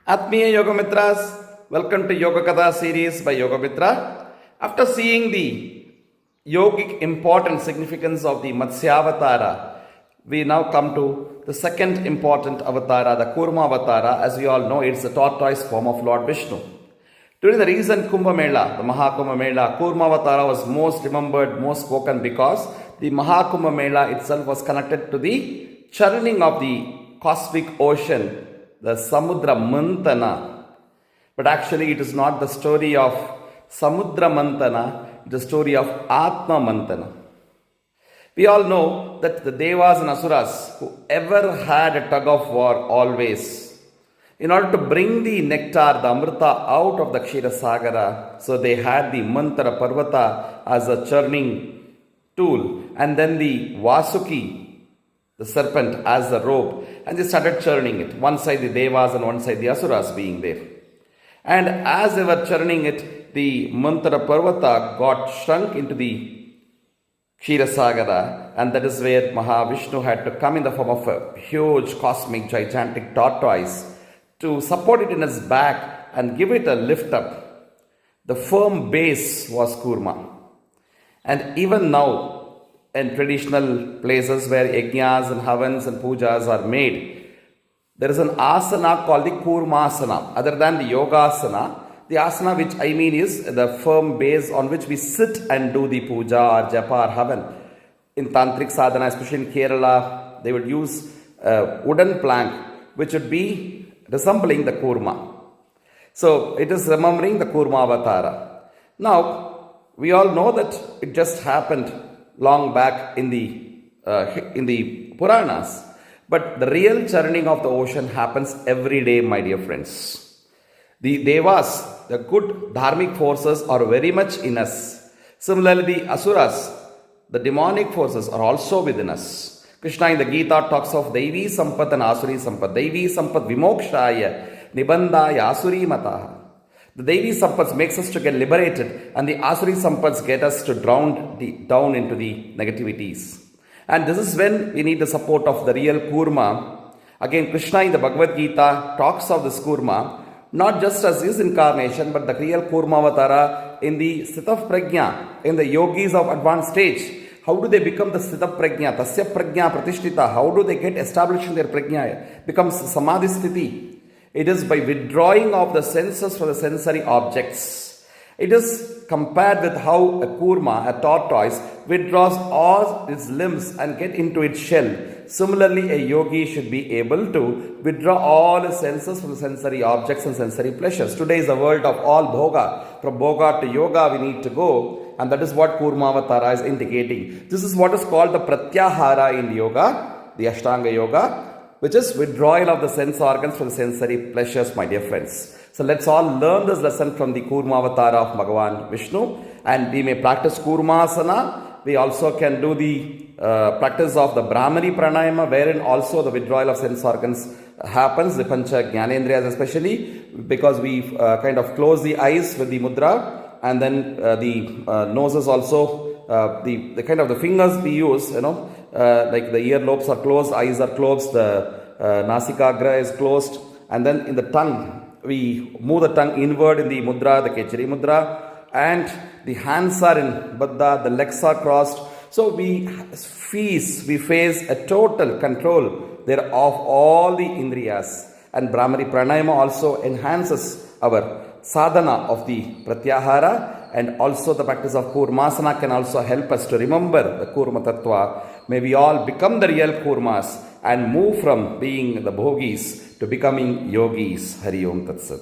Atmiya Yogamitras, welcome to Yoga Katha series by Yogamitra. After seeing the yogic important significance of the Matsyavatara, we now come to the second important avatara, the Kurma Avatara. As we all know, it's the tortoise form of Lord Vishnu. During the recent Kumbh Mela, the Mahakumbh Mela, Kurma Avatara was most remembered, most spoken because the Mahakumbh Mela itself was connected to the churning of the cosmic ocean, the Samudra Mantana. But actually it is not the story of Samudra Mantana, it is the story of Atma Mantana. We all know that the Devas and Asuras, who ever had a tug of war always, in order to bring the nectar, the Amrita out of the Kshira Sagara, so they had the Mantara Parvata as a churning tool, and then the Vasuki, the serpent, as the rope, and they started churning it. One side the Devas and one side the Asuras being there. And as they were churning it, the Mantara Parvata got shrunk into the Kshetrasagara, and that is where Mahavishnu had to come in the form of a huge, cosmic, gigantic tortoise to support it in his back and give it a lift up. The firm base was Kurma. And even now, in traditional places where yajnas and havans and pujas are made, there is an asana called the Kurmasana. Other than the Yogasana, the asana which I mean is the firm base on which we sit and do the puja or japa or havan. In Tantric sadhana, especially in Kerala, they would use a wooden plank which would be resembling the Kurma. So it is remembering the Kurma Avatara. Now, we all know that it just happened long back in the Puranas. But the real churning of the ocean happens every day, my dear friends. The Devas, the good dharmic forces, are very much in us. Similarly, the Asuras, the demonic forces, are also within us. Krishna in the Gita talks of Devi Sampat and Asuri Sampat. Devi Sampat Vimokshaya Nibandhaya Asuri Mataha. The Devi Sampats makes us to get liberated, and the Asuri Sampats get us to drown down into the negativities. And this is when we need the support of the real Kurma. Again, Krishna in the Bhagavad Gita talks of this Kurma, not just as his incarnation, but the real Kurma Avatara in the Sthita Prajna, in the yogis of advanced stage. How do they become the Sthita Prajna? Tasya Prajna Pratishtita. How do they get established in their Prajna? Becomes Samadhi Sthiti. It is by withdrawing of the senses from the sensory objects. It is compared with how a kurma, a tortoise, withdraws all its limbs and get into its shell. Similarly, a yogi should be able to withdraw all his senses from the sensory objects and sensory pleasures. Today is a world of all bhoga. From bhoga to yoga we need to go, and that is what Kurma Avatara is indicating. This is what is called the Pratyahara in yoga, the Ashtanga yoga, which is withdrawal of the sense organs from the sensory pleasures, my dear friends. So let's all learn this lesson from the Kurma Avatara of Bhagavan Vishnu, and we may practice Kurmasana. We also can do the practice of the Brahmari Pranayama, wherein also the withdrawal of sense organs happens, the Pancha Jnanendriyas especially, because we kind of close the eyes with the mudra, and then the noses also, the kind of the fingers we use, like the earlobes are closed, eyes are closed, the nasikagra is closed, and then in the tongue, we move the tongue inward in the mudra, the Kechari mudra, and the hands are in Baddha, the legs are crossed. So we face a total control there of all the Indriyas. And Brahmari Pranayama also enhances our sadhana of the Pratyahara, and also the practice of Kurmasana can also help us to remember the Kurma Tattva. May we all become the real Kurmas and move from being the bhogis to becoming yogis. Hari Om Tat Sat.